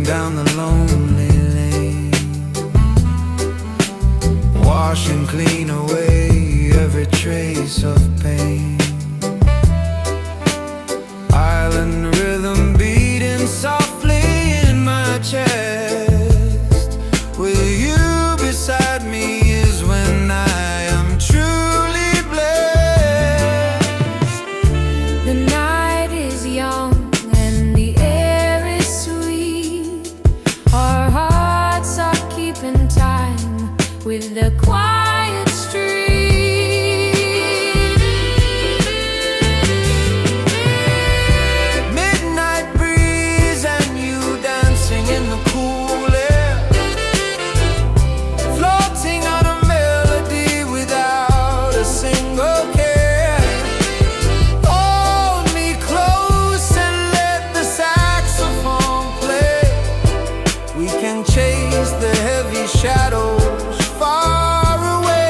down the lonely lane, wash and clean away every trace of pain. Island rhythm beating softly in my chest. With you beside me is when I am truly blessed. The night is young and the air is sweet. Our hearts are keeping time with the quiet street. Midnight breeze and you dancing in the cool air, floating on a melody without a single care. Hold me close and let the saxophone play. We can chase the heavy shadows far away.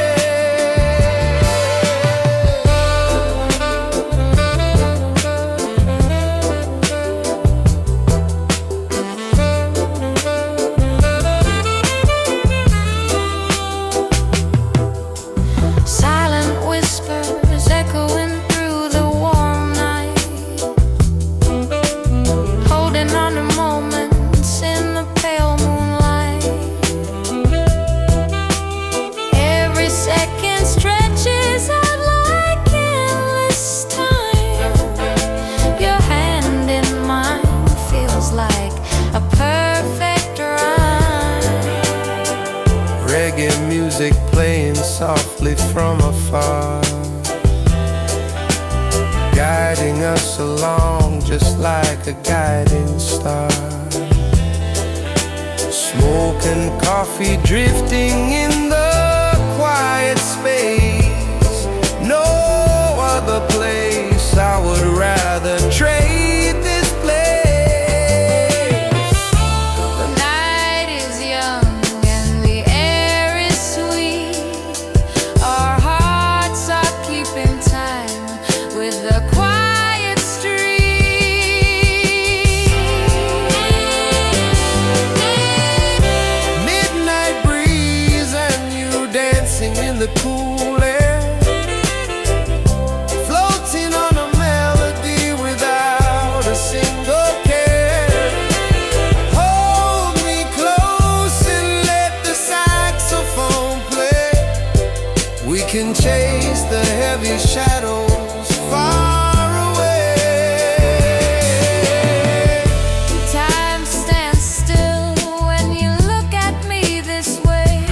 Silent whispers echoing through the warm night, holding on to moments in the pale moonlight. Every second stretches out like endless time. Your hand in mine feels like a perfect rhyme. Reggae music playing softly from afar, guiding us along just like a guiding star. Smoke and coffee drifting in the quiet space. No other place I would rather trade this place. The night is young and the air is sweet. Our hearts are keeping time with the quiet street. Midnight breeze and you dancing in the cool air, floating on a melody without a single care. Hold me close and let the saxophone play. We can chase the heavy shadows far away. Time stands still when you look at me this way.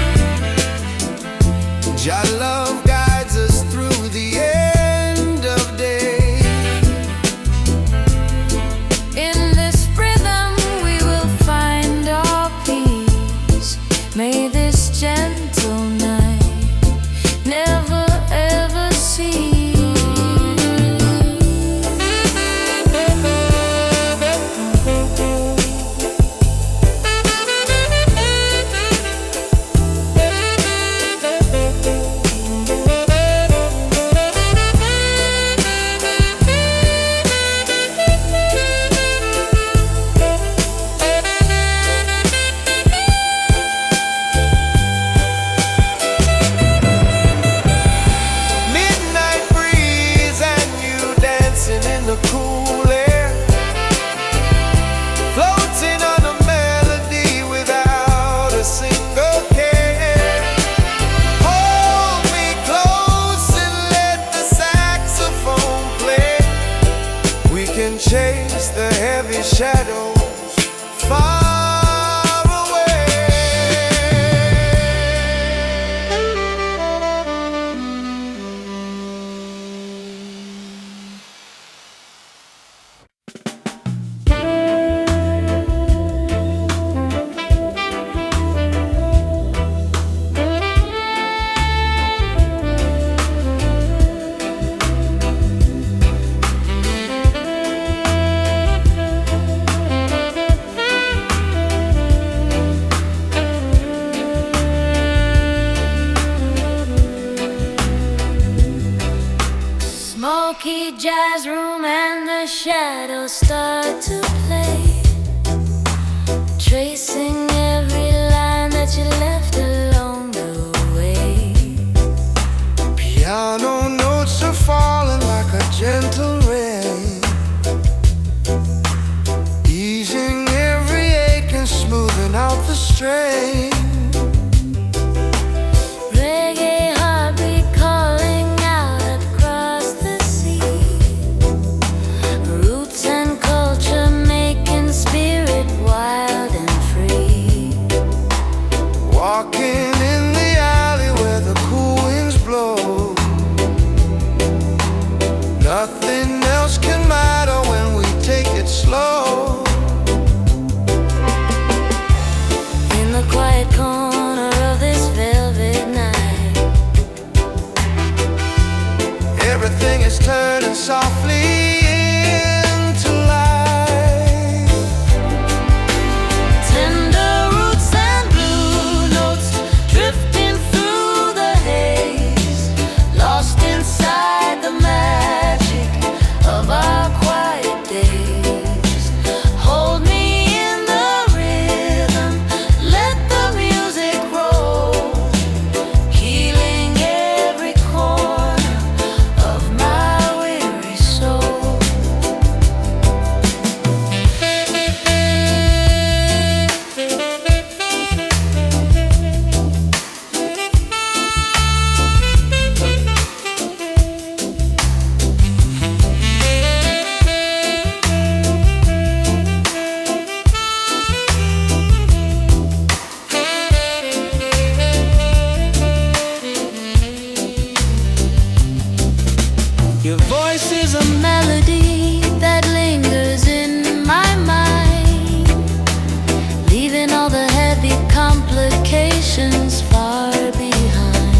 Your love guides us through the end of day. In this rhythm we will find our peace. May this gentle night never ever cease. Midnight breeze and you dancing in the cool air, floating on a melody without a single care. Hold me close and let the saxophone play. We can chase the heavy shadows far away. Smoky jazz room and the shadows start to play. tracing every line that you left along the way. Piano notes are falling like a gentle rain, easing every ache and smoothing out the strain. Reggae heartbeat calling out across the sea. Roots and culture making spirit wild and free. Walking in the alley where the cool winds blow, nothing else can matter when we take it slow. In the quiet corner of this velvet night, Everything is turning softly into light. tender roots and blue notes drifting through the haze, lost inside the magic of our quiet days. Hold me in the rhythm, let the music roll, healing every corner of my weary soul. Your voice is a Melody that lingers in my mind, leaving all the heavy complications far behind.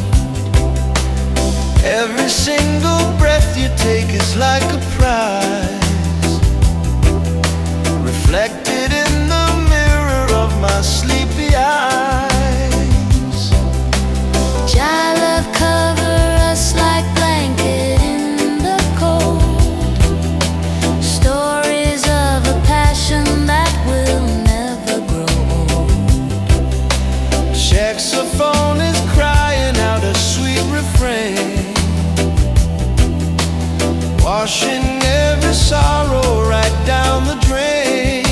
every single breath you take is like a prize, reflected in the mirror of my sleepy eyes. Jah love cover us like blanket in the cold, stories of a passion that will never grow old. Saxophone is crying out a sweet refrain, washing every sorrow right down the drain.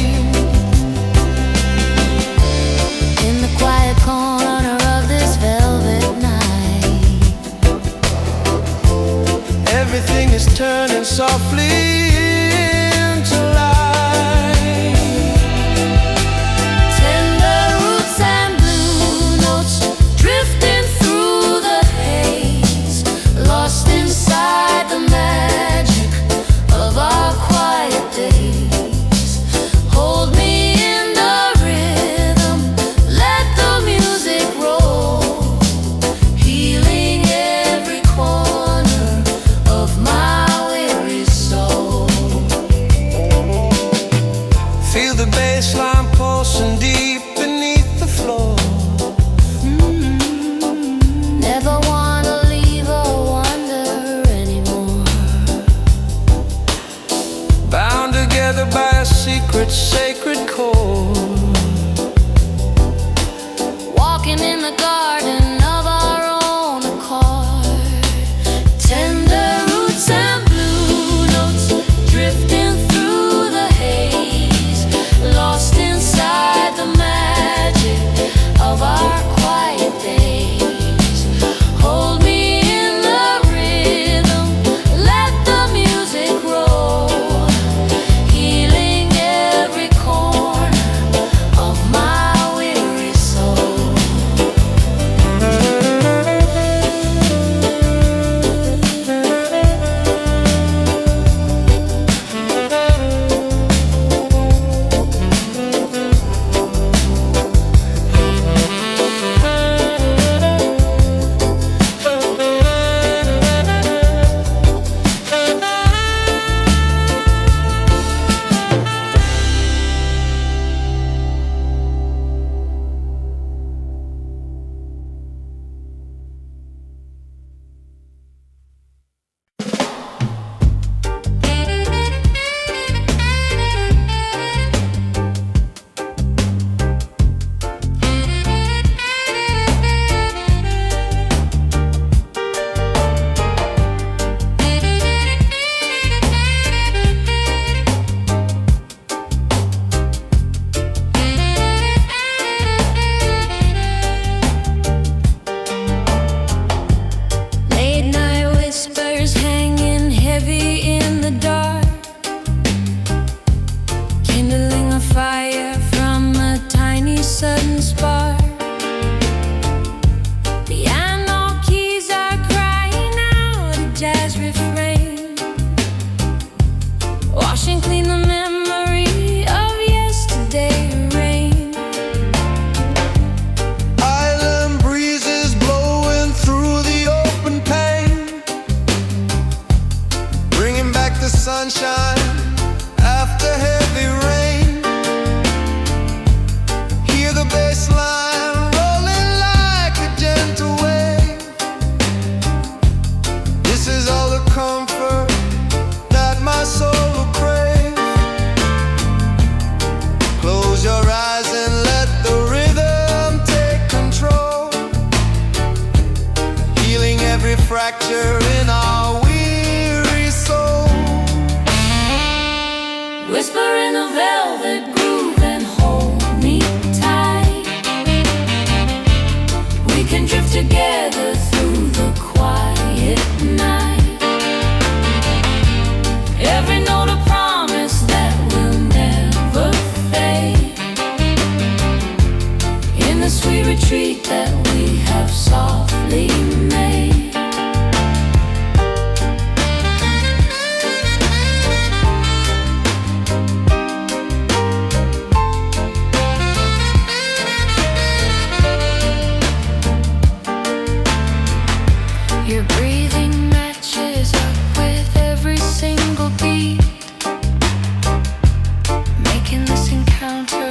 In the quiet corner of this velvet night, Everything is turning softly into light. tender roots and blue notes drifting through the haze, lost inside the magic of our quiet days. Hold me in the rhythm, let the music roll, healing every corner of my weary soul. Feel the bass line pulsing deep beneath the floor. Never wanna leave or wonder anymore. Bound together by a secret, sacred chord. Walking in the garden of our own accord. Tender roots and blue notes drifting through the haze, lost inside the magic of our quiet days. Hold me in the rhythm, let the music roll, healing every corner of my weary soul. fracture in our weary soul. Whisper in the velvet groove and hold me tight. We can drift together through the quiet night. Every note a promise that will never fade. In the sweet retreat that we have softly made. Your breathing matches up with every single beat, making this encounter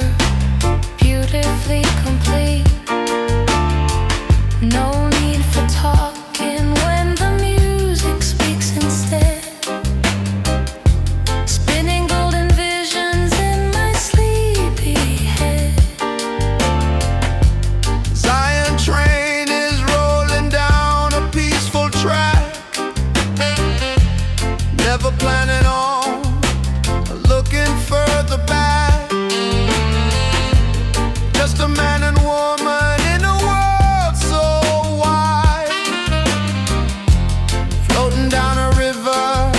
beautifully complete. No need for talking when the music speaks instead. Spinning golden visions in my sleepy head. Zion train is rolling down a peaceful track, never planning on looking further back. Just a man and woman in a world so wide, floating down a river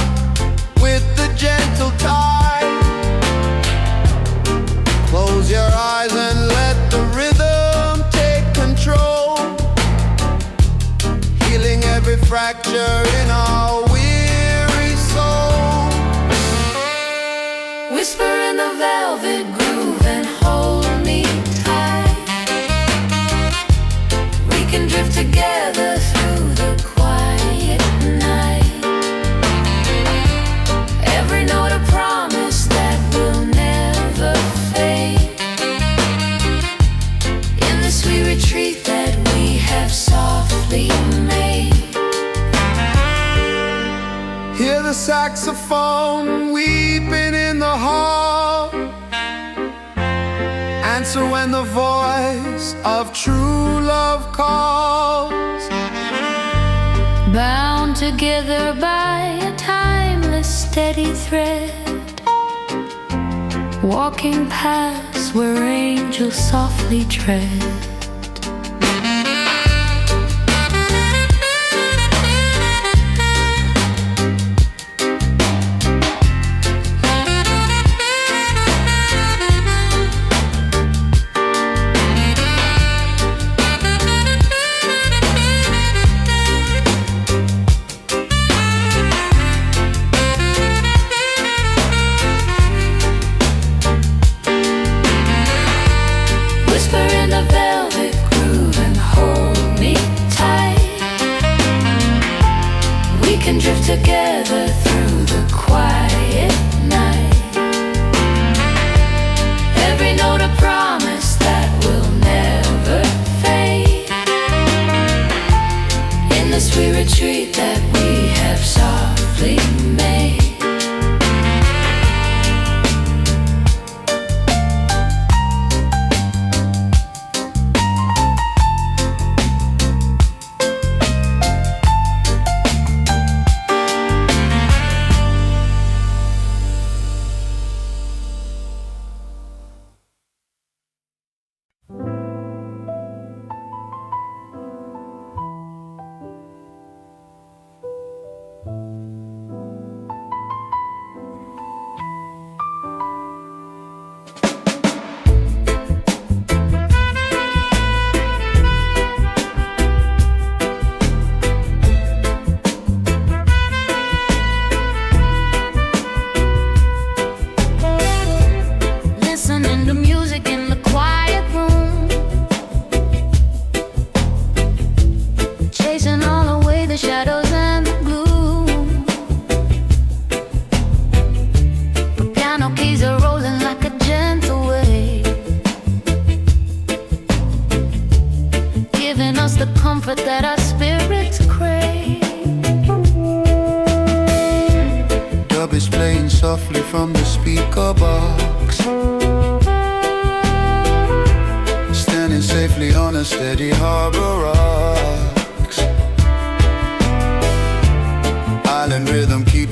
with the gentle tide. Close your eyes and let the rhythm take control, healing every fracture in our weary soul. Whisper in the velvet groove and hold me tight. We can drift together through the quiet night. Every note a promise that will never fade. In the sweet retreat that we have softly made. Hear the saxophone weeping in the hall. Answer when the voice of true love calls. Bound together by a timeless steady thread, walking paths where angels softly tread. Together through the quiet night. Every note a promise that will never fade. In the sweet retreat that we have softly made. comfort that our spirits crave. Dub is playing softly from the speaker box, standing safely on a steady harbor rocks.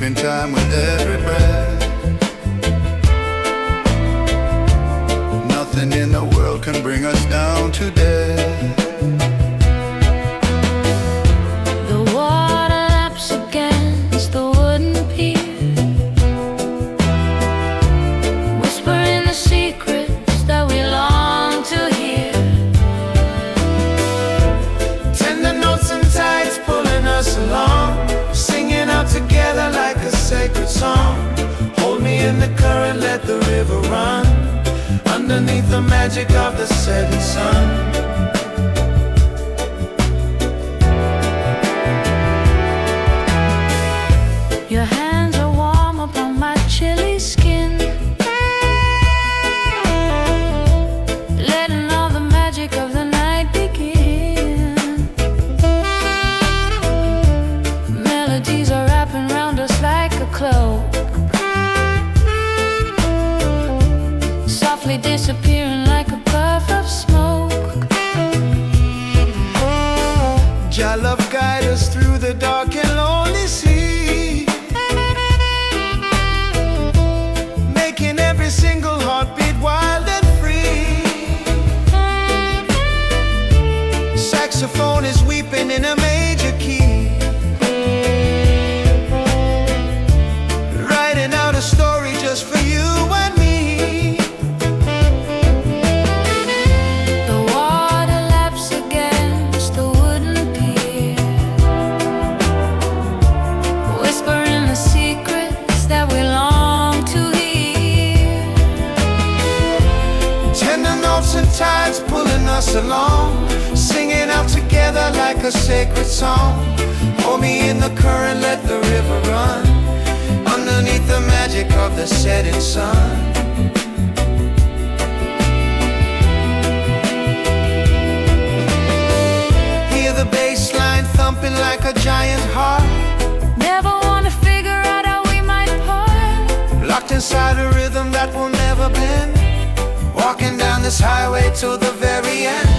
keeping time with every breath. Nothing in the world can bring us down to death. The water laps against the wooden pier, whispering the secrets that we long to hear. Tender notes and tides pulling us along, singing out together like a sacred song. Hold me in the current, let the river run, underneath the magic of the setting sun. Your hands are warm upon my chilly skin, letting all the magic of the night begin. Melodies are wrapping round us like a cloak, softly disappearing like a puff of smoke. Jah love guide us through the dark and lonely sea, making every single heartbeat wild and free. Saxophone is weeping in a major key, writing out a story just for you and me. The water laps against the wooden pier, whispering the secrets that we long to hear. Tender notes and tides pulling us along, singing out together like a sacred song. Hold me in the current, let the river run, underneath the magic of the setting sun. Hear the bass line thumping like a giant heart, Never wanna figure out how we might part, locked inside a rhythm that will never bend, walking down this highway to the very end.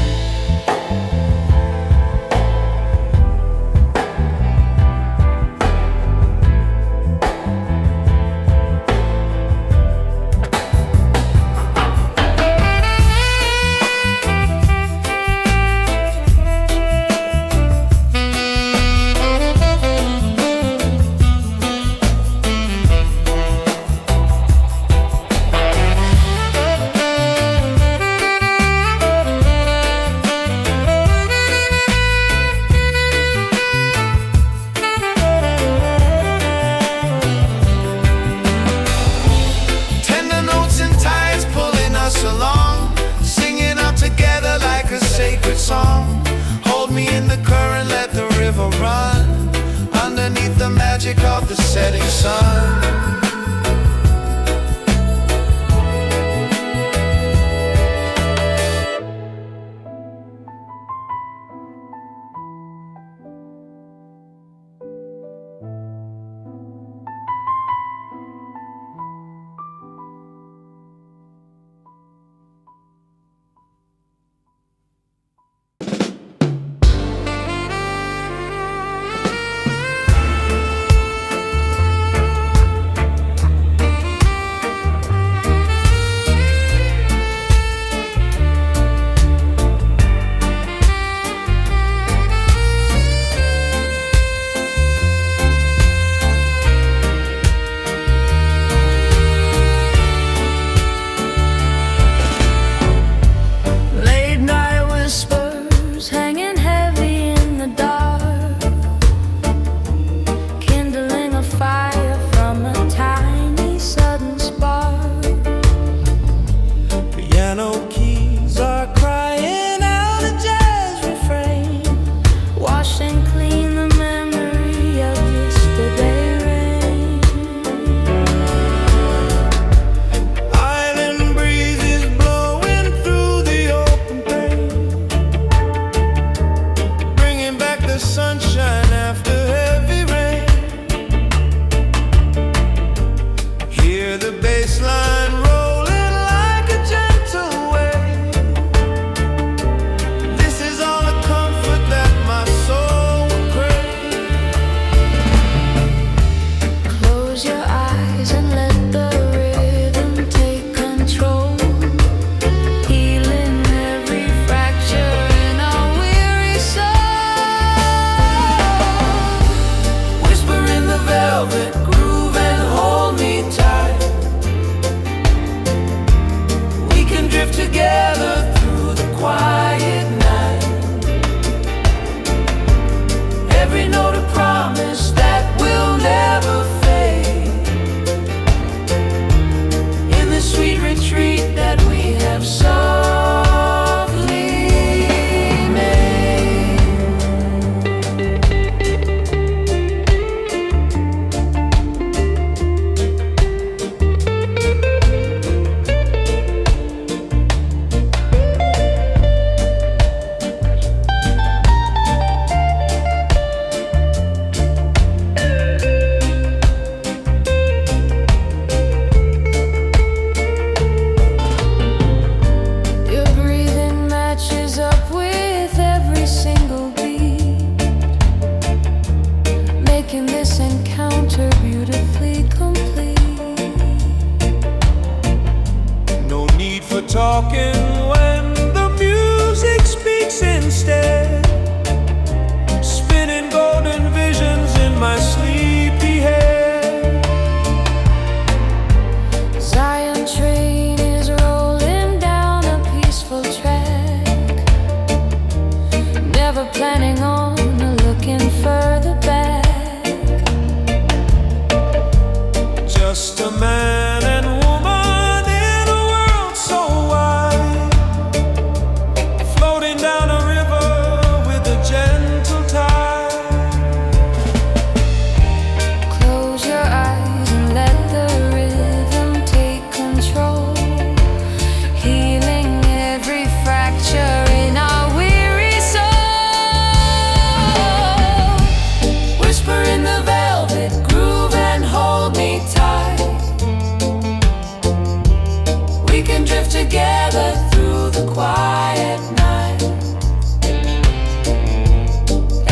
Along, singing out together like a sacred song. Hold me in the current, let the river run, underneath the magic of the setting sun. planning on looking further back. Just a man and woman in a world so wide, floating down a river with a gentle tide. Close your eyes and let the rhythm take control, healing every fracture in our weary soul. Whisper in the velvet groove and hold me tight. We can drift together through the quiet night.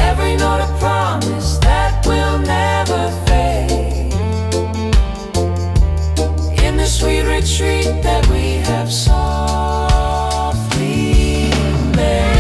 Every note a promise that will never fade. In the sweet retreat that we have softly made.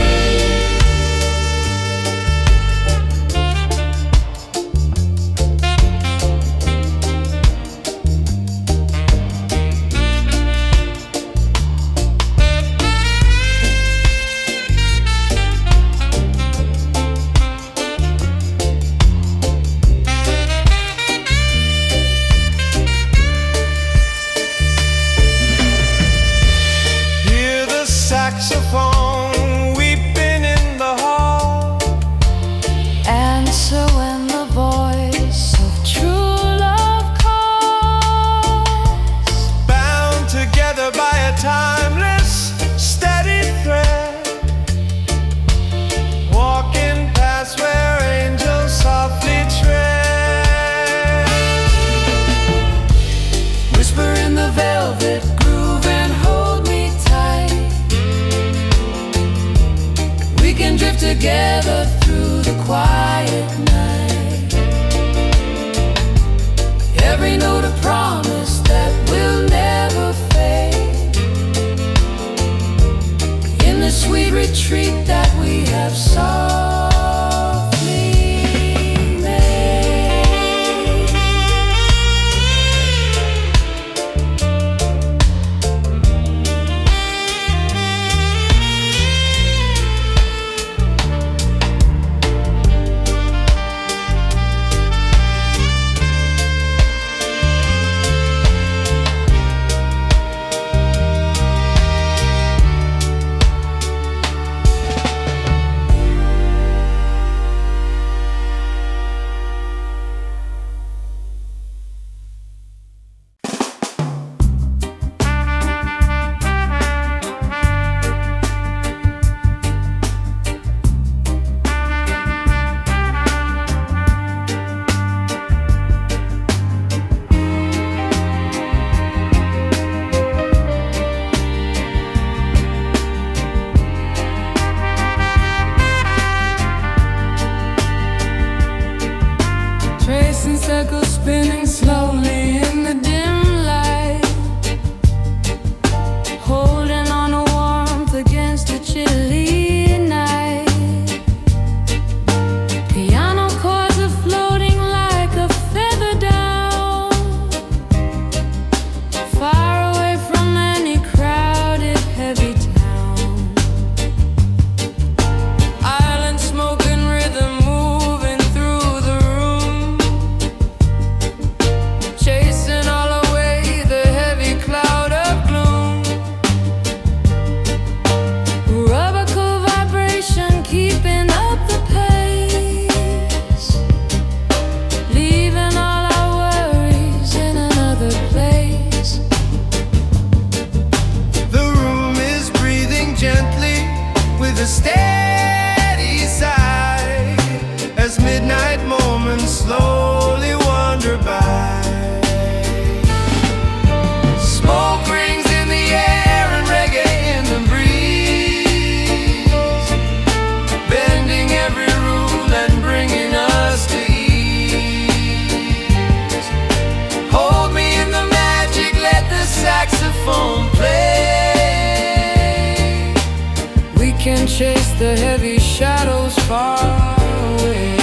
Hear the saxophone weeping in the hall. Answer when the voice of true love calls. Bound together by a timeless, steady thread. Walking past where angels softly tread. Whisper in the velvet groove and hold me tight. We can drift together through the quiet night. Every note a promise that will never fade. In the sweet retreat that we have softly made. Tracing circles spinning slowly in the dim light, holding on to warmth against a chilly night. Piano chords are floating like a feather down, far away from any crowded, heavy town. Island smoke and rhythm moving through the room, chasing all away the heavy cloud of gloom. Rubber cool vibration keeping up the pace, leaving all our worries in another place. The room is breathing gently with a steady sigh, as midnight moments slowly wander by. Smoke rings in the air and reggae in the breeze, bending every rule and bringing us to ease. Hold me in the magic, let the saxophone play. We can chase the heavy shadows far away.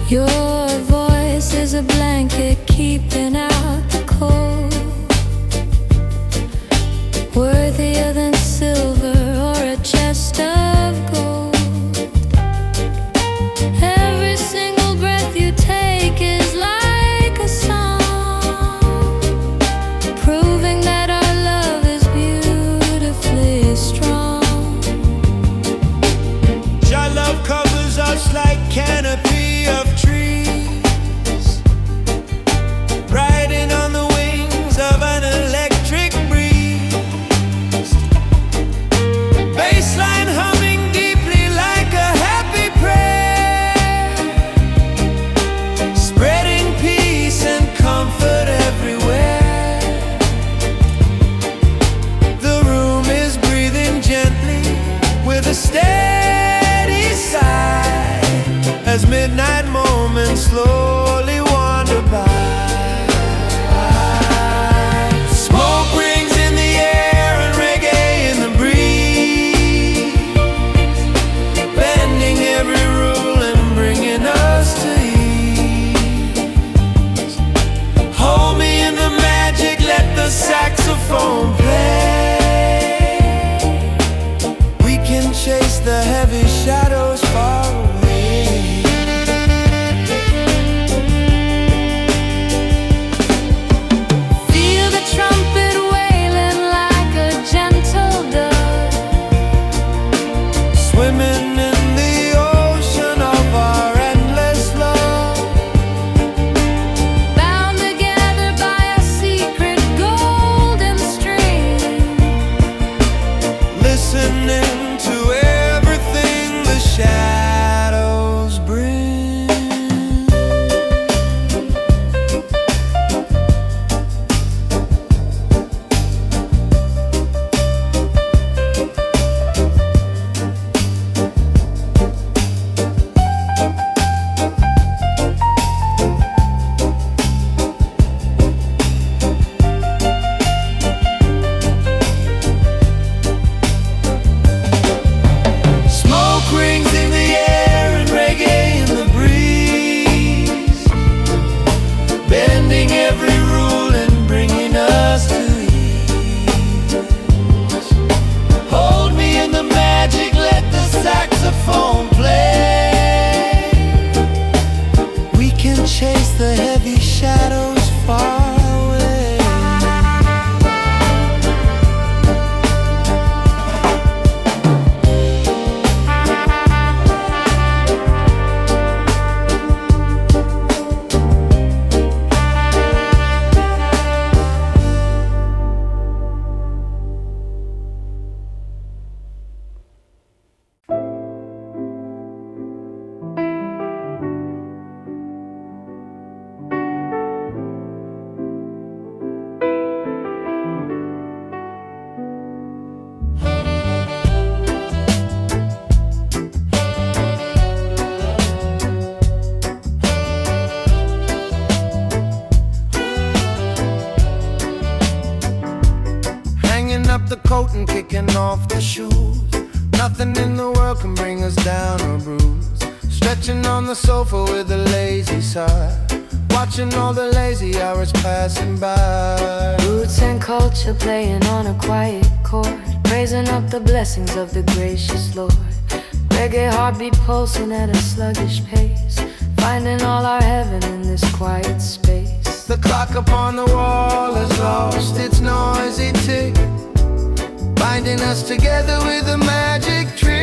Your voice is a blanket keeping out the cold, worthier than silver listening to everything the shadows bring. Rings in the air and reggae in the breeze, bending every rule and bringing us to ease. Hold me in the magic, let the saxophone play. We can chase the heavy shadows far away. Up the coat and kicking off the shoes. Nothing in the world can bring us down or bruise. Stretching on the sofa with a lazy sigh, watching all the lazy hours passing by. Roots and culture playing on a quiet chord, praising up the blessings of the gracious Lord. Reggae heartbeat pulsing at a sluggish pace, finding all our heaven in this quiet space. The clock upon the wall has lost its noisy tick, binding us together with a magic trick.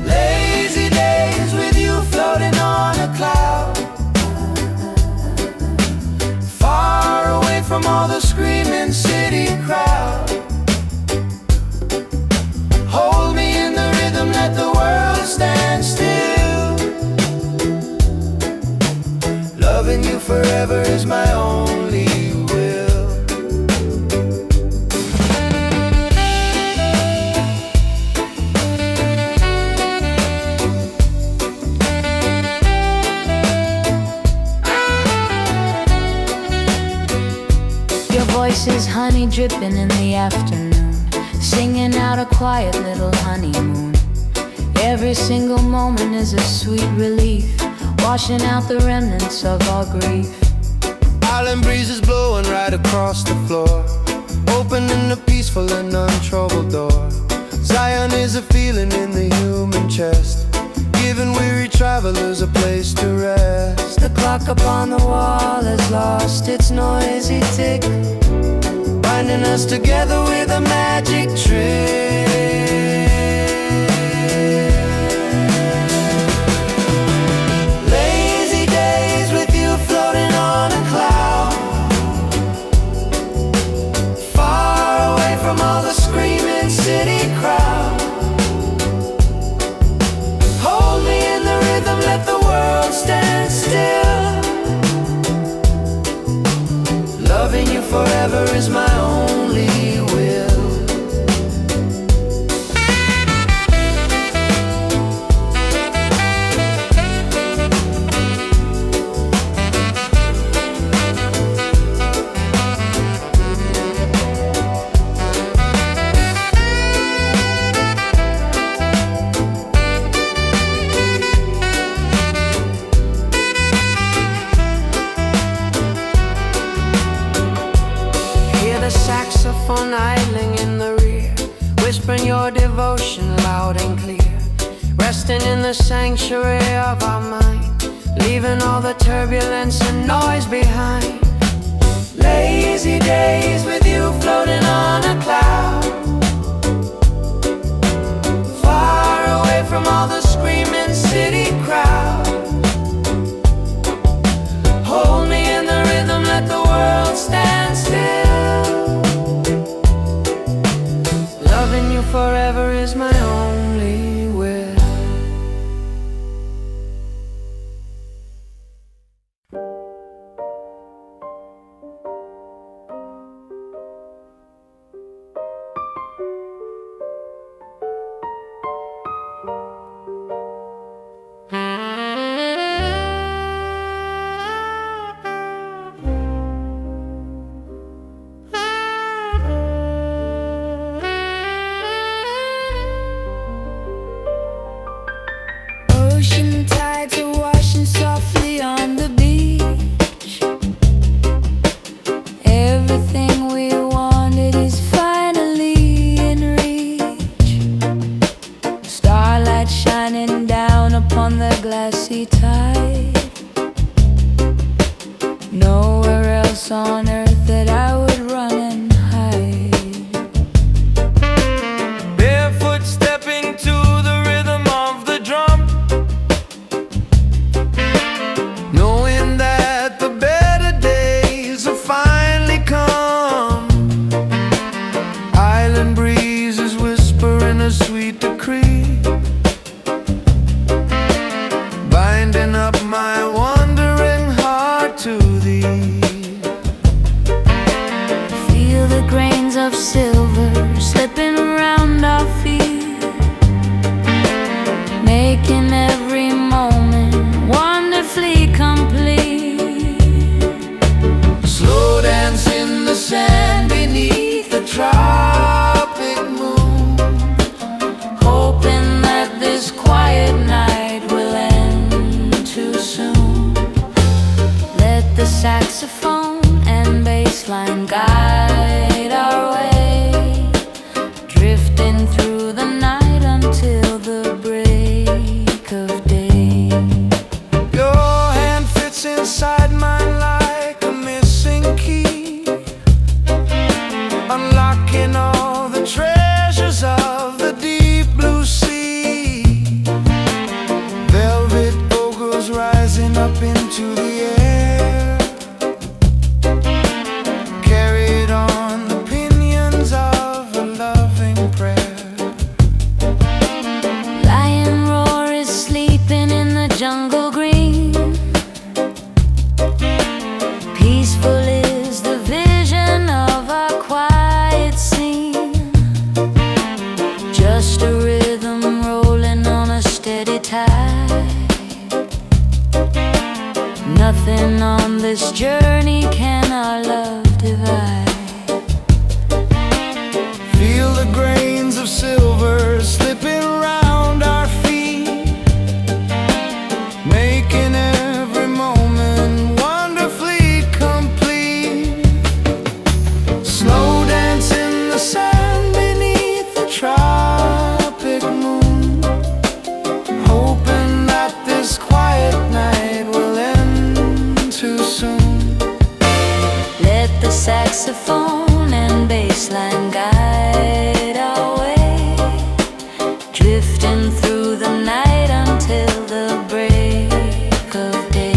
Lazy days with you floating on a cloud, far away from all the screaming city crowd. Hold me in the rhythm, let the world stand still. Loving you forever is my only will. Your voice is honey dripping in the afternoon, singing out a quiet little honeymoon. Every single moment is a sweet relief, washing out the remnants of our grief. Island breezes blowing right across the floor, opening a peaceful and untroubled door. Zion is a feeling in the human chest, giving weary travelers a place to rest. The clock upon the wall has lost its noisy tick, binding us together with a magic trick. Lazy days with you floating on a cloud, far away from all the screaming city crowd. Hold me in the rhythm, let the world stand still. Loving you forever is my only will. Saxophone idling in the rear, whispering your devotion loud and clear. Resting in the sanctuary of our mind, leaving all the turbulence and noise behind. Lazy days with you floating on a cloud, far away from all the screaming city crowd. Hold me in the rhythm, let the world stand of silver slipping around our feet, making every moment wonderfully complete. Slow dance in the sand beneath the tropic moon, hoping that this quiet night will end too soon. Let the saxophone and bass line guide our way, drifting through the night until the break of day. your hand fits inside mine like a missing key, unlocking all the treasures of the deep blue sea. Velvet vocals rising up into the air, carried on the pinions of a loving prayer. Lion roar is sleeping in the jungle green, peaceful is the vision of a quiet scene, just a rhythm rolling on a steady tide. Nothing on this journey can our love divide. Feel the grains of silver slipping round our feet, making every moment wonderfully complete. Slow dance in the sand beneath the tropic moon, hoping that this quiet night will end too soon. Let the saxophone and bass line guide our way, drifting through the night until the break of day.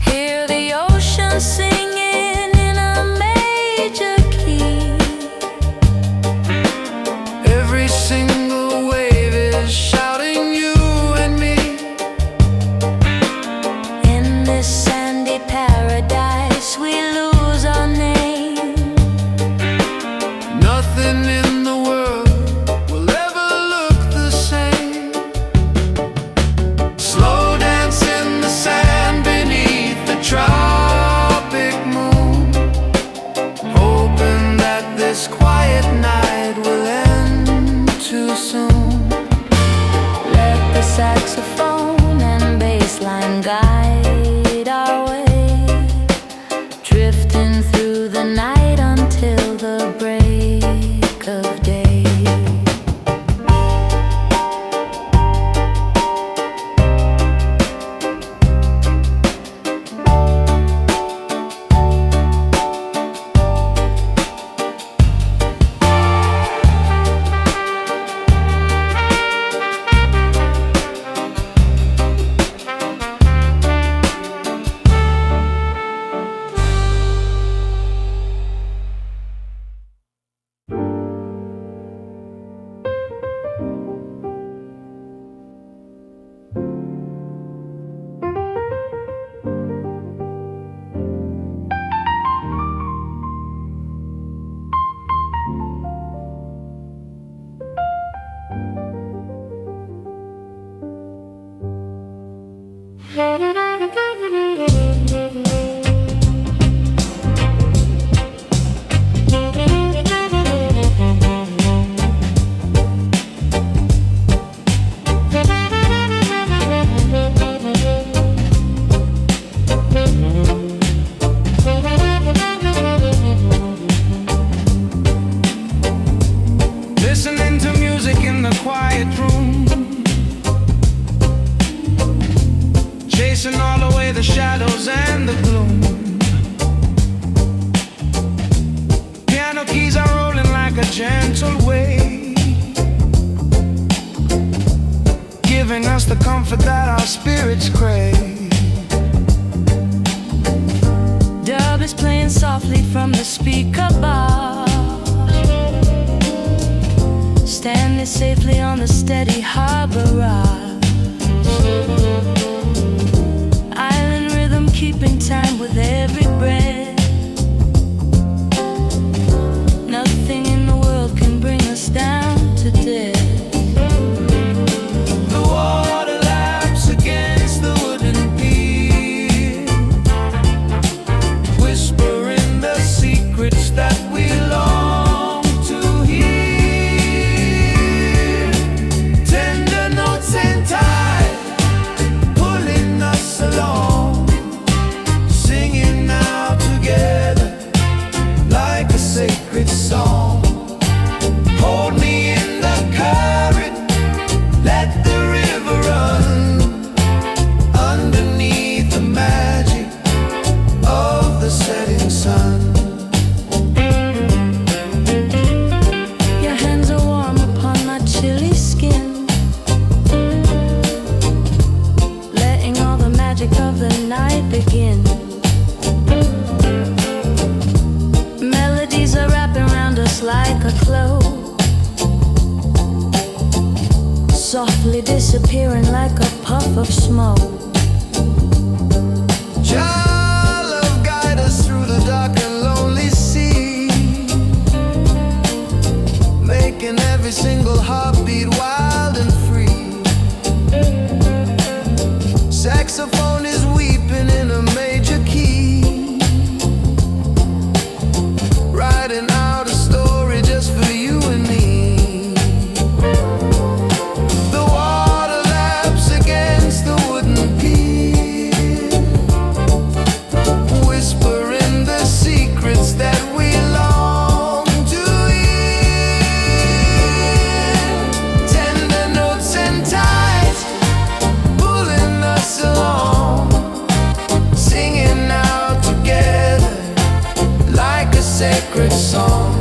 Hear the ocean singing in a major key, Every single wave is shouting you and me. in this sandy paradise we lose our name. Nothing in the world will ever look the same. Slow dance in the sand beneath the tropic moon, hoping that this quiet night will end too soon. Let the saxophone and bass line guide our way, drifting through the night until the break of day. Listening to music in the quiet room, chasing all away the shadows and the gloom. Piano keys are rolling like a gentle wave, us the comfort that our spirits crave. Dub is playing softly from the speaker bar, standing safely on the steady harbor rise. Island rhythm keeping time with every breath. Nothing in the world can bring us down to death. The water laps against the wooden pier, whispering the secrets that we long to hear. Tender notes and tide pulling us along, singing now together like a sacred song. Hold me in the current, let the river run, underneath the magic of the setting sun. Your hands are warm upon my chilly skin, letting all the magic of the night begin. Melodies are wrapping around us like a cloak, softly disappearing like a puff of smoke. Child love, guide us through the dark and lonely sea, making every single heartbeat wild and free. Saxophone is weeping in a major key, writing out a story just for you and me. The water laps against the wooden pier, whispering the secrets that we long to hear. Tender notes and tides pulling us along, singing out together like a sacred song.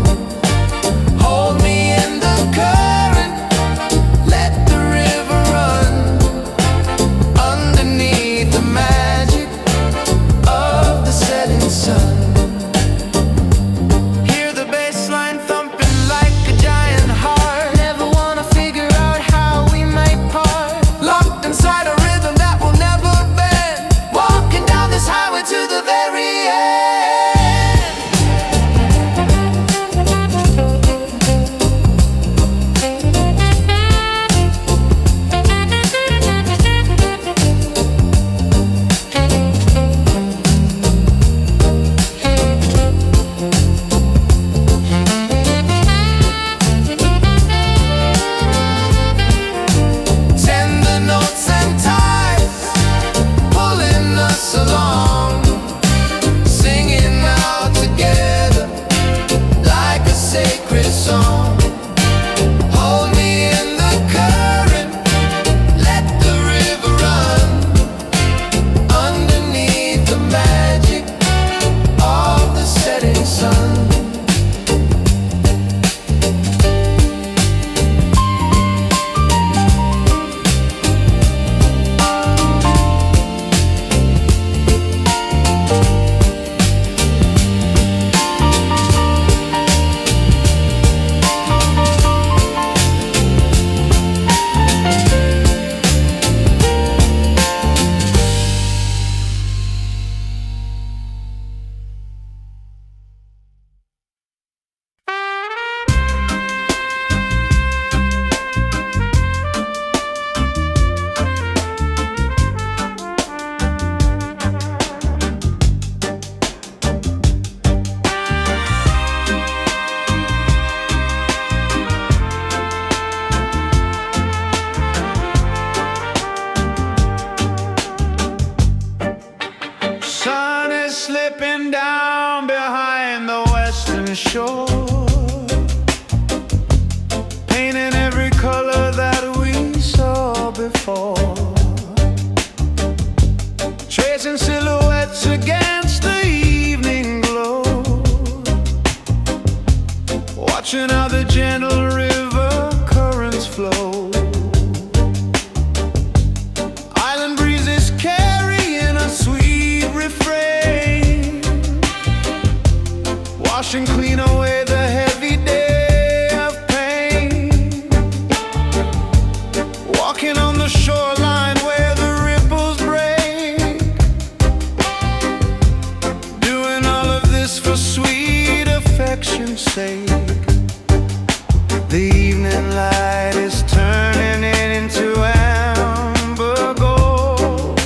Hold me in the current, let the river run, underneath the magic of the setting sun. Hear the bass line thumping like a giant heart. Never wanna figure out how we might part, locked inside a rhythm that will never bend, walking down this highway to the very end. Tender notes and tides pulling us along, singing out together like a sacred song. Hold me in the current, let the river run, underneath the magic of the setting sun. Sun is slipping down behind the western shore, painting every color that we saw before, tracing silhouettes against the evening glow, watching how the gentle river currents flow. evening light is turning it into amber gold,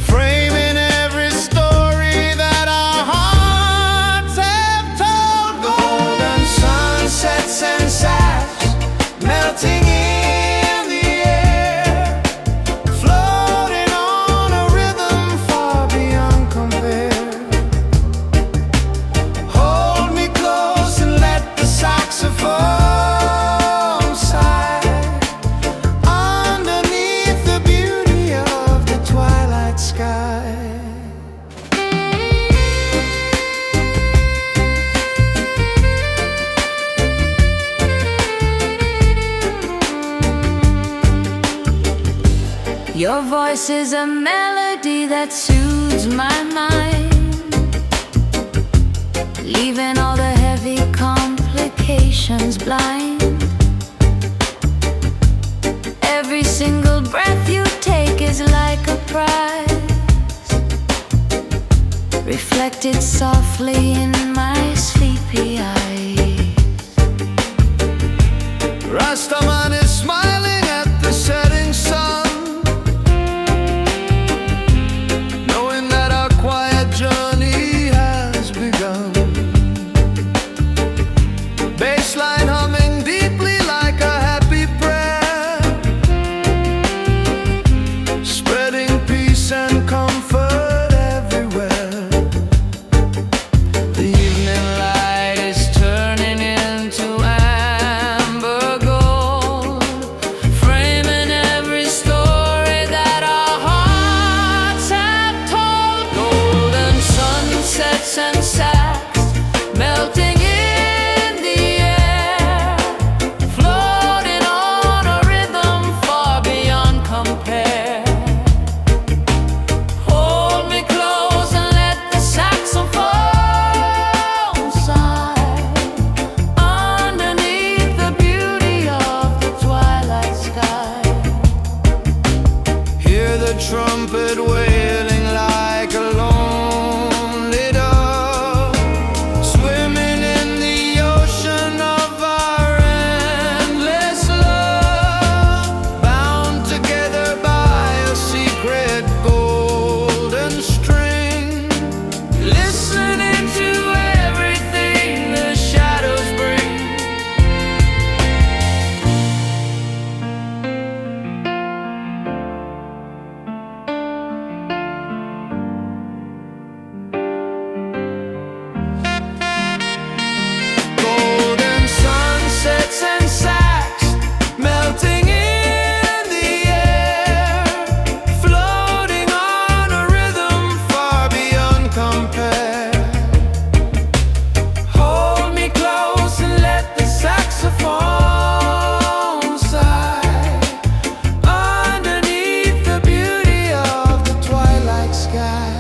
framing every story that our hearts have told. Golden sunsets and sash melting in the air, floating on a rhythm far beyond compare. Hold me close and let the saxophone sigh underneath the beauty of the twilight sky. Your voice is a melody that soothes my mind, leaving all the heavy complications blind. Every single breath you take is like a prize, reflected softly in my sleepy eyes. Rastaman is smiling at the setting sun, knowing that our quiet journey has begun. Bassline humming deeply like a happy prayer, spreading peace and comfort everywhere. The evening light is turning into amber gold, framing every story that our hearts have told. Golden sunsets and sax melting in the air, floating on a rhythm far beyond compare. Hold me close and let the saxophone sigh underneath the beauty of the twilight sky. Hear the trumpet wailing like a lonely dove, swimming in the ocean of our endless love, bound together by a secret golden string, listening to everything the shadows bring. Golden sunsets and sax melting in the air, floating on a rhythm far beyond compare. Hold me close and let the saxophone sigh underneath the beauty of the twilight sky.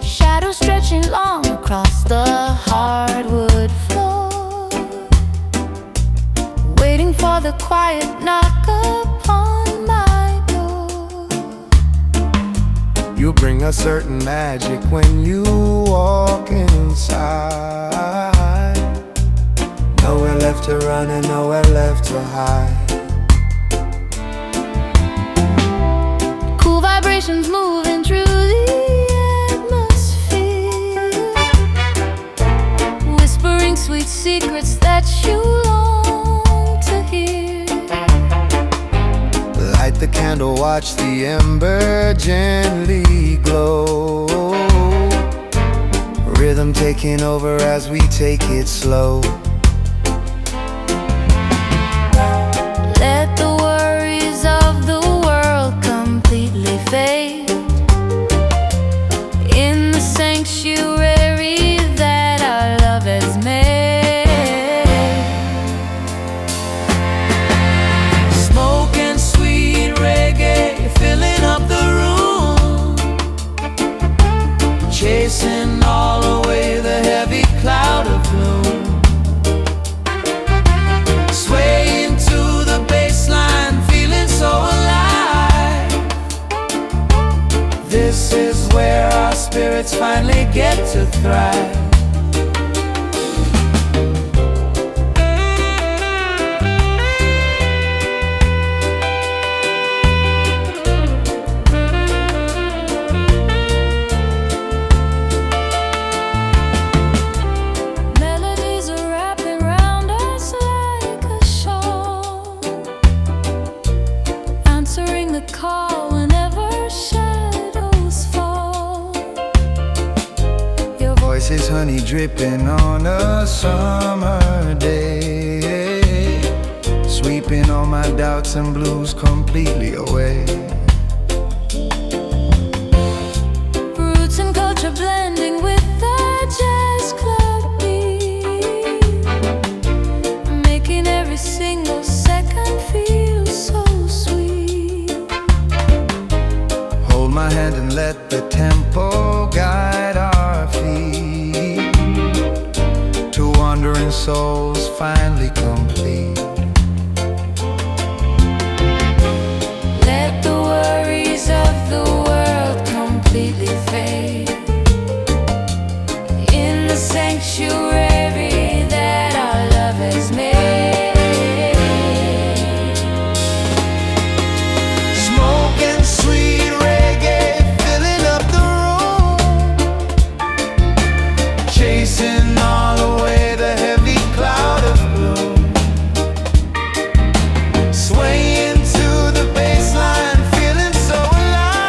Shadows stretching long across the hardwood floor, waiting for the quiet knock upon my door. You bring a certain magic when you walk inside. Nowhere left to run and nowhere left to hide. Cool vibrations moving through the atmosphere, whispering sweet secrets that you long to hear. Light the candle candle, watch the ember gently glow. Rhythm taking over as we take it slow. Let the worries of the world completely fade in the sanctuary that our love has made. Smoking sweet reggae, filling up the room, chasing all away the heavy cloud of gloom. Swaying to the bassline, feeling so alive. This is where our spirits finally get to thrive. Melodies are wrapping round us like a shawl, answering the call whenever shadows fall. Your Voice is honey dripping on a summer day, sweeping all my doubts and blues completely away. roots and culture blending with the jazz club beat, making every single second feel so sweet. Hold my hand and let the tempo guide our feet to wandering souls finally complete. Let the worries of the world completely fade in the sanctuary that our love has made. Smoking sweet reggae, filling up the room, chasing all away the heavy cloud of gloom. Swaying to the bassline, feeling so alive.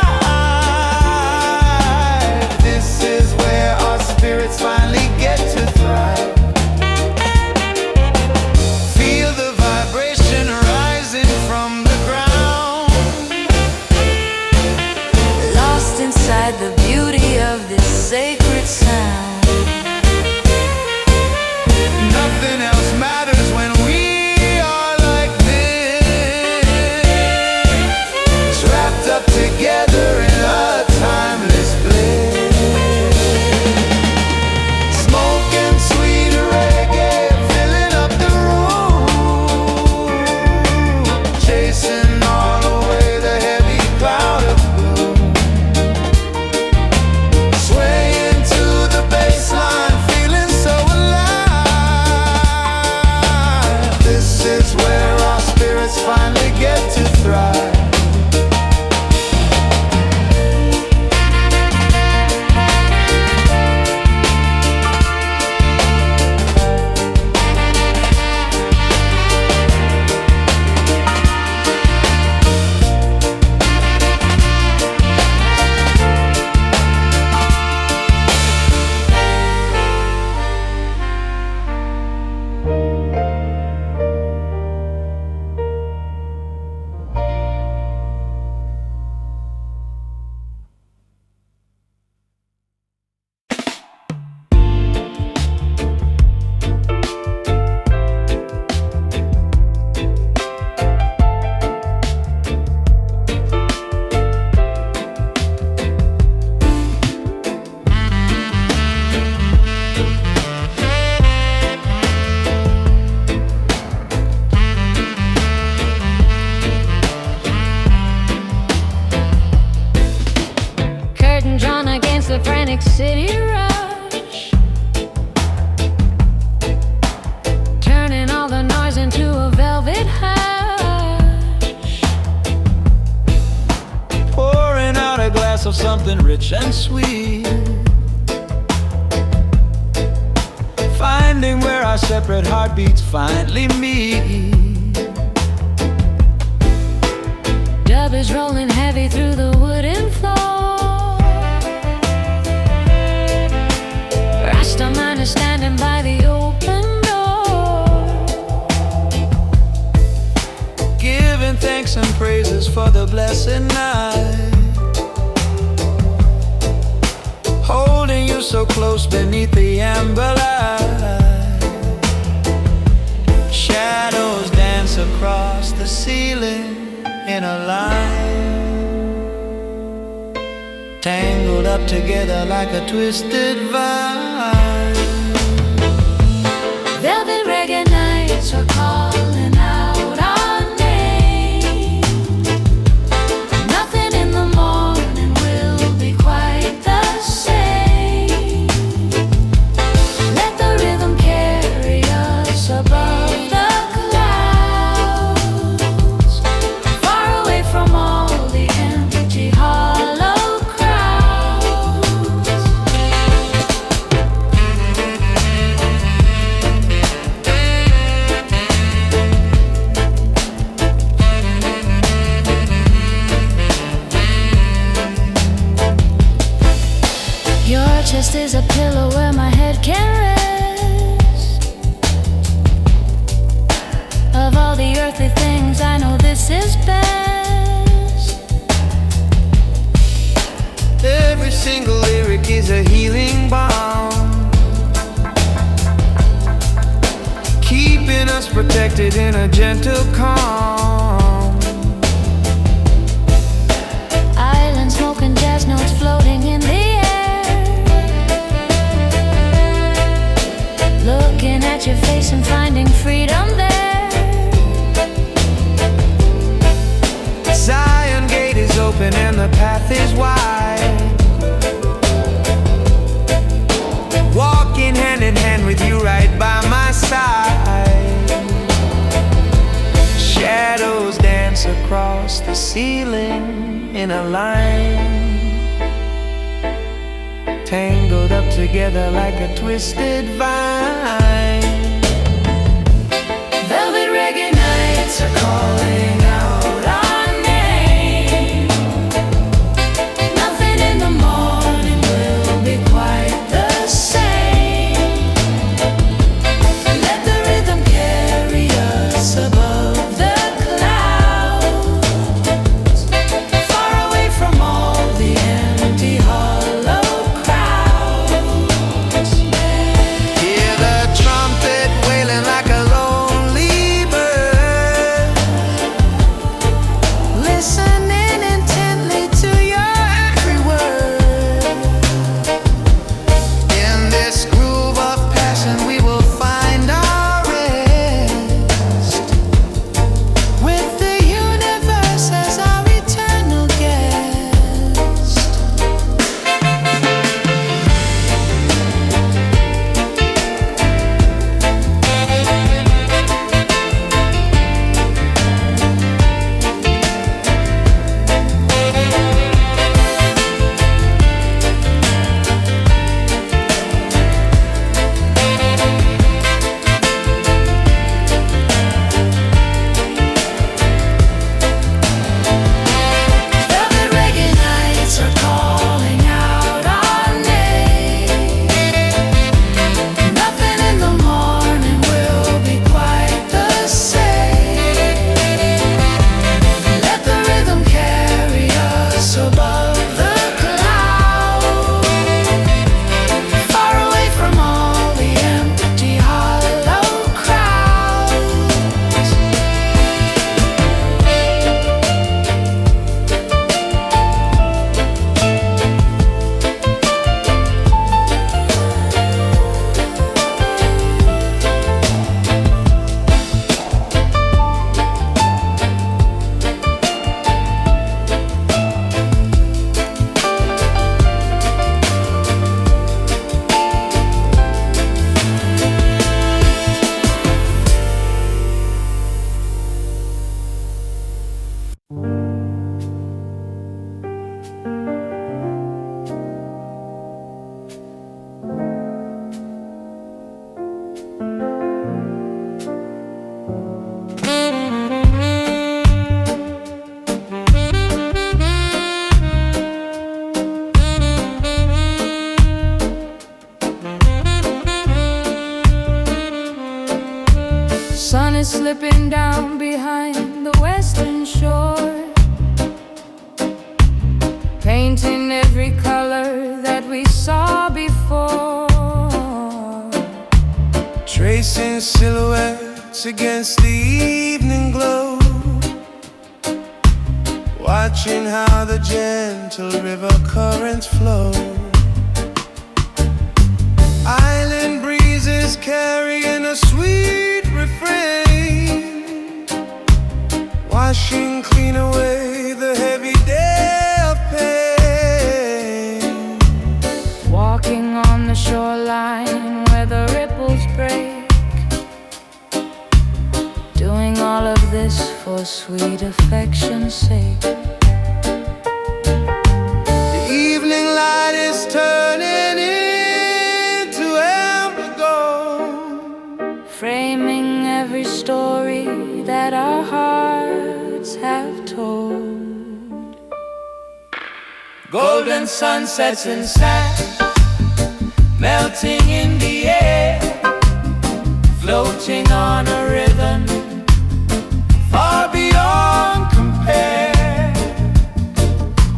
This is where our spirits finally get to thrive. Feel the vibration rising from the ground. Lost inside the beauty of this sacred sound. Nothing else matters when we are like this, wrapped up together in a timeless bliss. Smoking sweet reggae, filling up the room, chasing all away the heavy cloud of gloom. Swaying to the bassline, feeling so alive. This is where our spirits finally get to thrive. Curtain drawn against the frantic city rush, turning all the noise into a velvet hush. Pouring out a glass of something rich and sweet, finding where our separate heartbeats finally meet. club is rolling heavy through the wooden floor. Rasta man is standing by the open door, giving thanks and praises for the blessed night. Holding you so close beneath the amber light. Shadows dance across the ceiling in a line, tangled up together like a twisted vine. velvet reggae nights are calling out our name. Nothing in the morning will be quite the same. Let the rhythm carry us above the clouds, far away from all the empty hollow crowds. Your chest is a pillow where my head can rest. Of all the earthly things, I know this is best. Every single lyric is a healing balm, keeping us protected in a gentle calm. Island smoke and jazz notes floating in the air, looking at your face and finding freedom there. Zion gate is open and the path is wide, walking hand in hand with you right by my side. Shadows dance across the ceiling in a line, tangled up together like a twisted vine. Velvet reggae nights are calling out our name. Nothing in the morning will be quite the same. Let the rhythm carry us above the clouds, far away from all the empty hollow crowds. Hear the trumpet wailing like a lonely bird, is slipping down behind the western shore, painting every color that we saw before, tracing silhouettes against the evening glow, watching how the gentle river currents flow. Island breezes carrying a sweet refrain, washing clean away the heavy day of pain. walking on the shoreline where the ripples break, doing all of this for sweet affection's sake. The evening light is turning into amber gold, framing every story that our hearts have told. golden sunsets and sash, melting in the air, floating on a rhythm far beyond compare.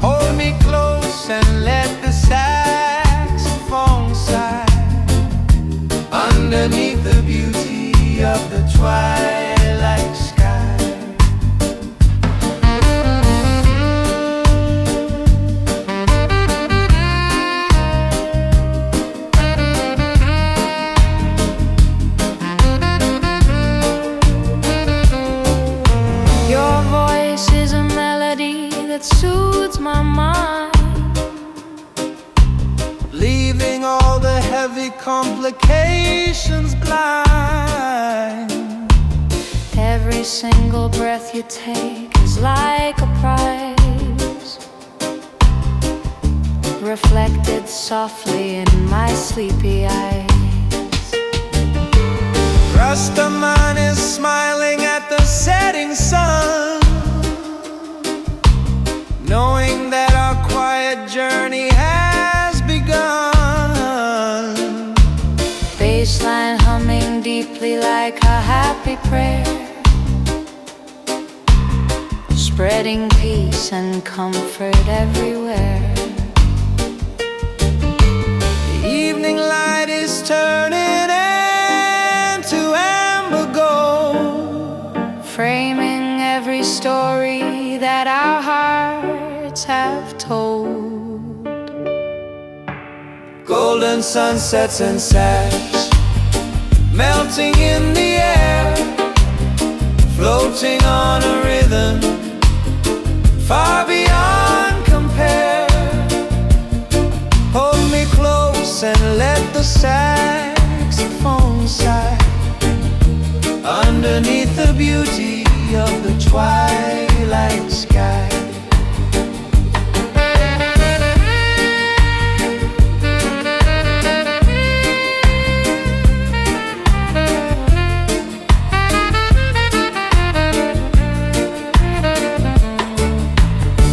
Hold me close and let the saxophone sigh underneath the beauty of the twilight sky. Your voice is a melody that soothes my mind, Leaving all the heavy complications blind. every single breath you take is like a prize, reflected softly in my sleepy eyes. Rastaman is smiling at the setting sun, knowing that our quiet journey has begun. Bassline humming deeply like a happy prayer, spreading peace and comfort everywhere. The evening light is turning into amber gold, Framing every story that our hearts have told. golden sunsets and sash, melting in the air, floating on a rhythm far beyond compare. Hold me close and let the saxophone sigh underneath the beauty of the twilight sky.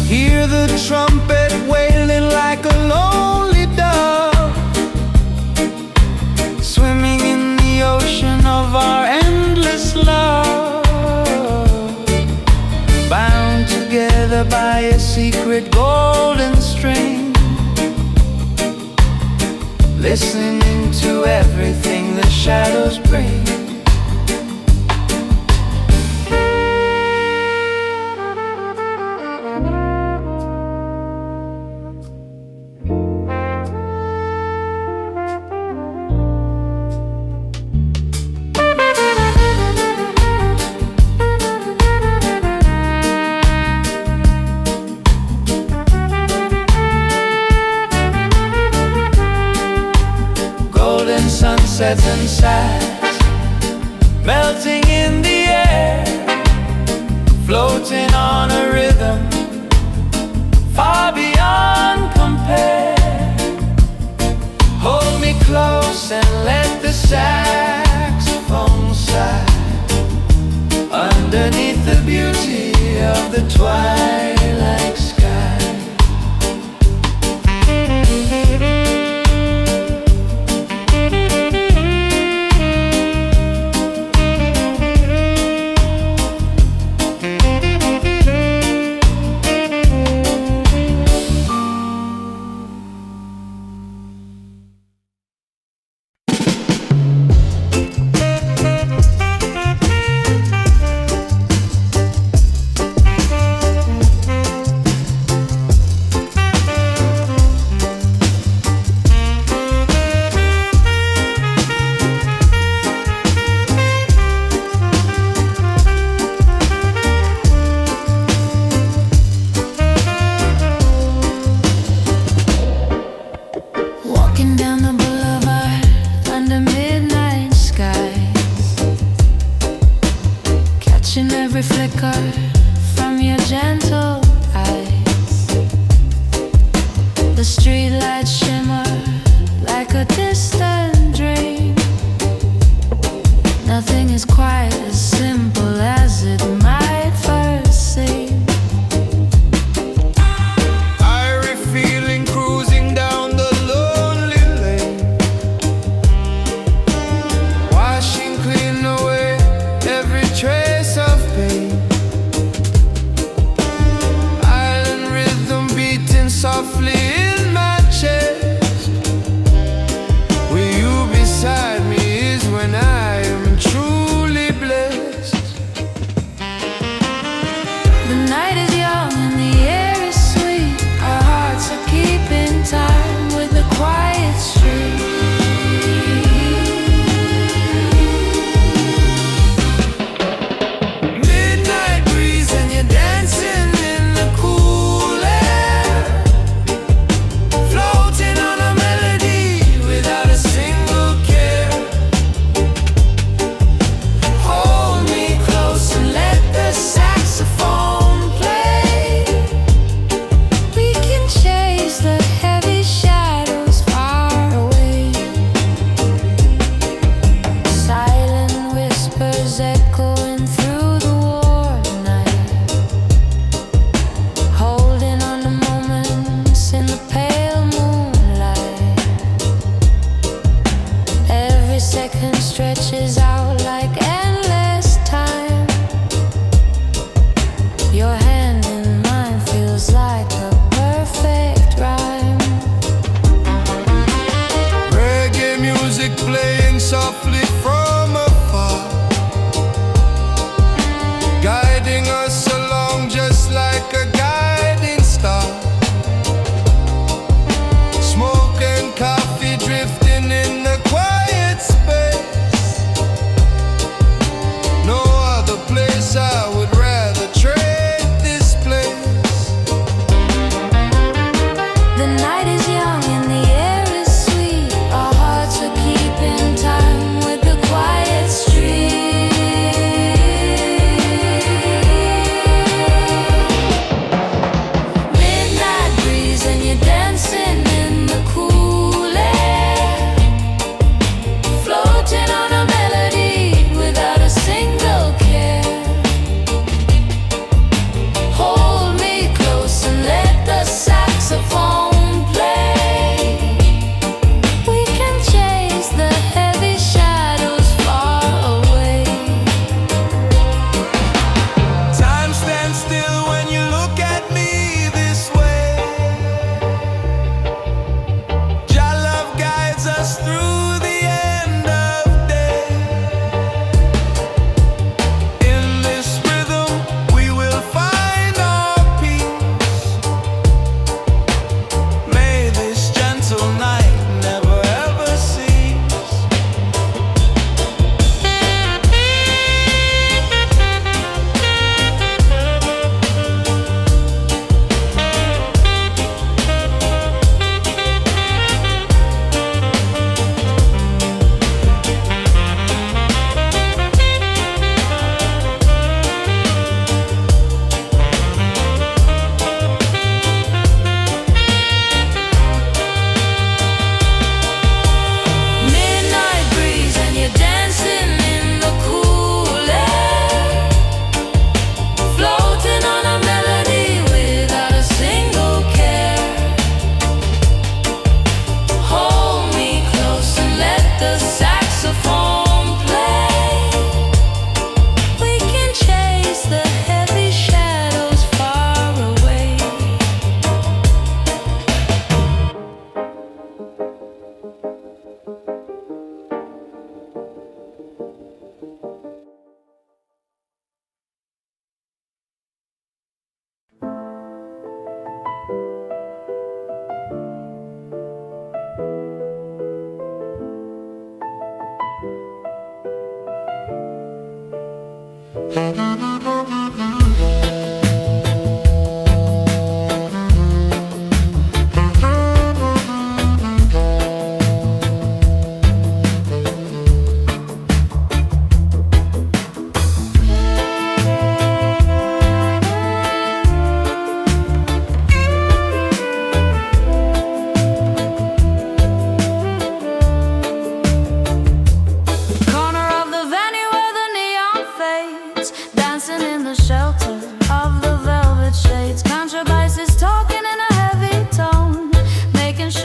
Hear the trumpet wailing like a lonely dove, swimming in the ocean of our endless love, bound together by a secret golden string, listening to everything the shadows bring. Golden sunsets and sighs, melting in the air, floating on a rhythm far beyond compare. Hold me close and let the saxophone sigh underneath the beauty of the twilight sky. streetlights shimmer like a distant dream. Nothing is quite as simple as it might first seem. Irie feeling cruising down the lonely lane, washing clean away every trace of pain. Island rhythm beating softly in my chest. With you beside me is when I am truly blessed. The night is young and the air is sweet. Our hearts are keeping time with the quiet street. Midnight breeze and you're dancing in the cool air, floating on a melody without a single care. Hold me close and let the saxophone play. We can chase the heavy shadows far away. Silent whispers echoing through the warm night, holding on to moments in the pale moonlight. Every second stretches out like endless time. Your hand in mine feels like a perfect rhyme. Reggae music playing softly from afar, guiding us along just like a guiding star. Smoke and coffee drifting in the quiet space,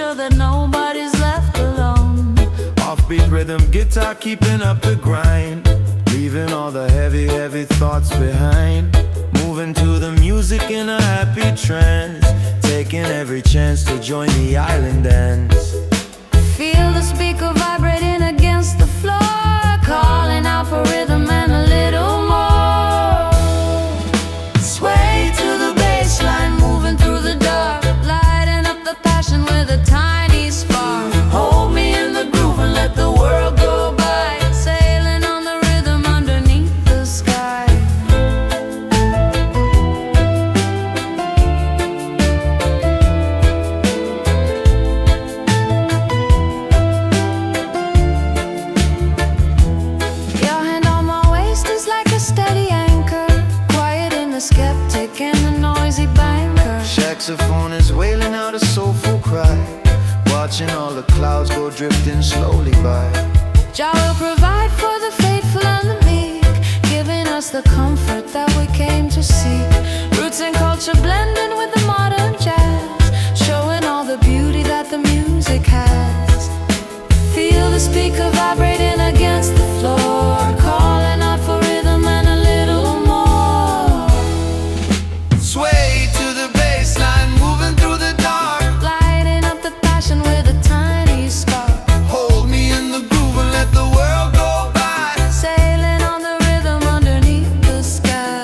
sure that nobody's left alone. Offbeat rhythm, guitar keeping up the grind, leaving all the heavy, heavy thoughts behind. Moving to the music in a happy trance, taking every chance to join the island dance. Feel the speaker vibrating against the floor, calling out for rhythm and a little more. Sway to the bass line, moving through the dark, Lighting up the passion with a tiny spark. hold me in the groove and let the world go by. Sailing on the rhythm underneath the sky. Your hand on my waist is like a steady anchor, quiet in the skeptic and the noisy banker. Saxophone is wailing out a soulful cry, watching all the clouds go drifting slowly by. Jah will provide for the faithful and the meek, giving us the comfort that we came to seek. Roots and culture blending with the modern jazz, showing all the beauty that the music has. Feel the speaker vibrating against the floor, calling out for rhythm and a little more. Sway to the bass line, moving through the dark, Lighting up the passion with a tiny spark. hold me in the groove and let the world go by. Sailing on the rhythm underneath the sky.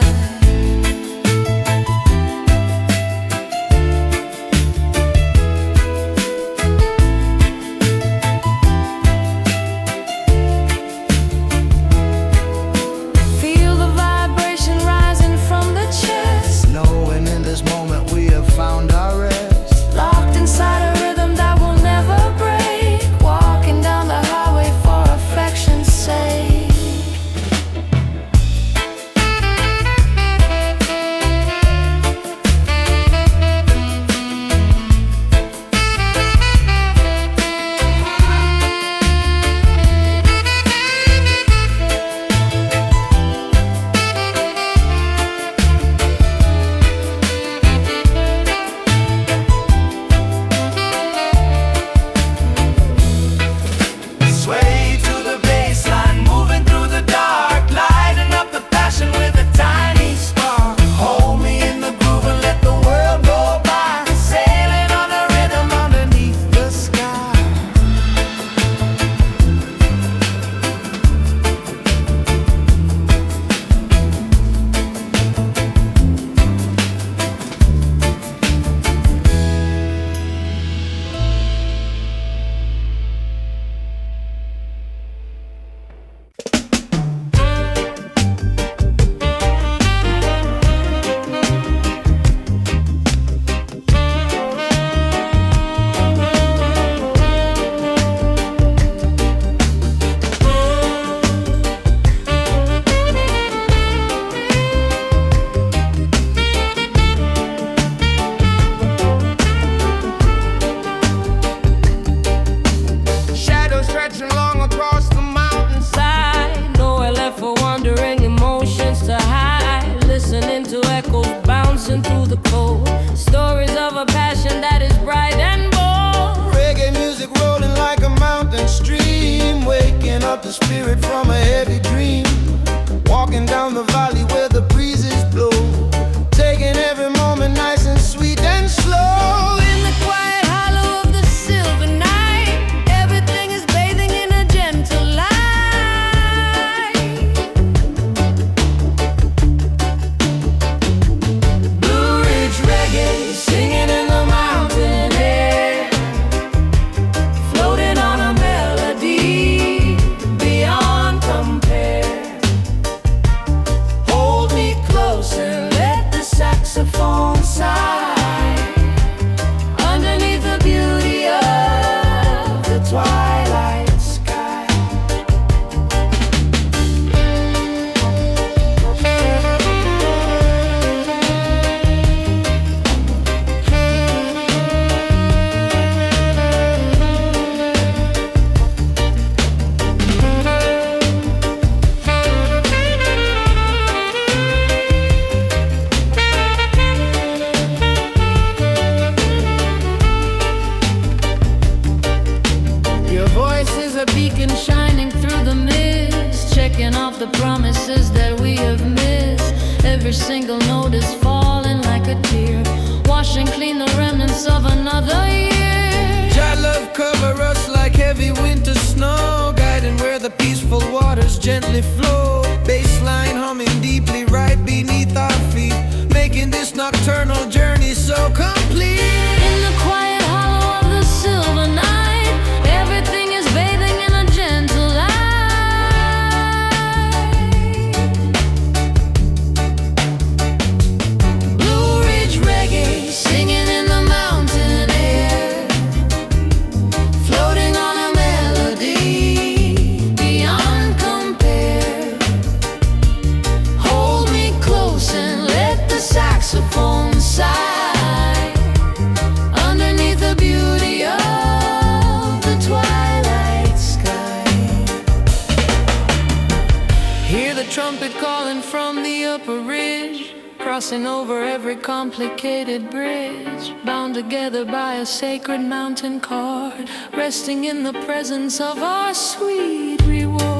Feel the vibration rising from the chest, Knowing in this moment we have found our rest. locked inside a rhythm that will never break, walking down the highway for affection's sake. Sway to the bass line, moving through the dark, lighting up the passion with a tiny spark. Hold me in the groove and let the world go by. Sailing on a rhythm underneath the sky. Shadows stretching long across the mountainside, nowhere left for wandering emotions to hide. Listening to echoes bouncing through the cold, stories of a passion that is bright and bold. reggae music rolling like a mountain stream, waking up the spirit from a heavy dream. Walking down the valley where the breezes blow, taking every moment nice and sweet and slow. In the quiet hollow of the silver night, everything is bathing in a gentle light. Blue Ridge reggae, singing in the mountain air, floating on a melody beyond compare. a beacon shining through the mist, checking off the promises that we have missed. Every single note is falling like a tear, washing clean the remnants of another year. Thy love cover us like heavy winter snow, guiding where the peaceful waters gently flow. Bassline humming deeply right beneath our feet, making this nocturnal journey so complete. In the quiet hollow of the silver night, everything is bathing in a gentle light. Blue Ridge Reggae, singing in the mountain air, floating on a melody beyond compare. Hold me close and let the saxophone sigh underneath the beauty of the twilight sky. Hear the trumpet calling from the upper ridge, crossing over every complicated bridge, bound together by a sacred mountain cord, resting in the presence of our sweet reward.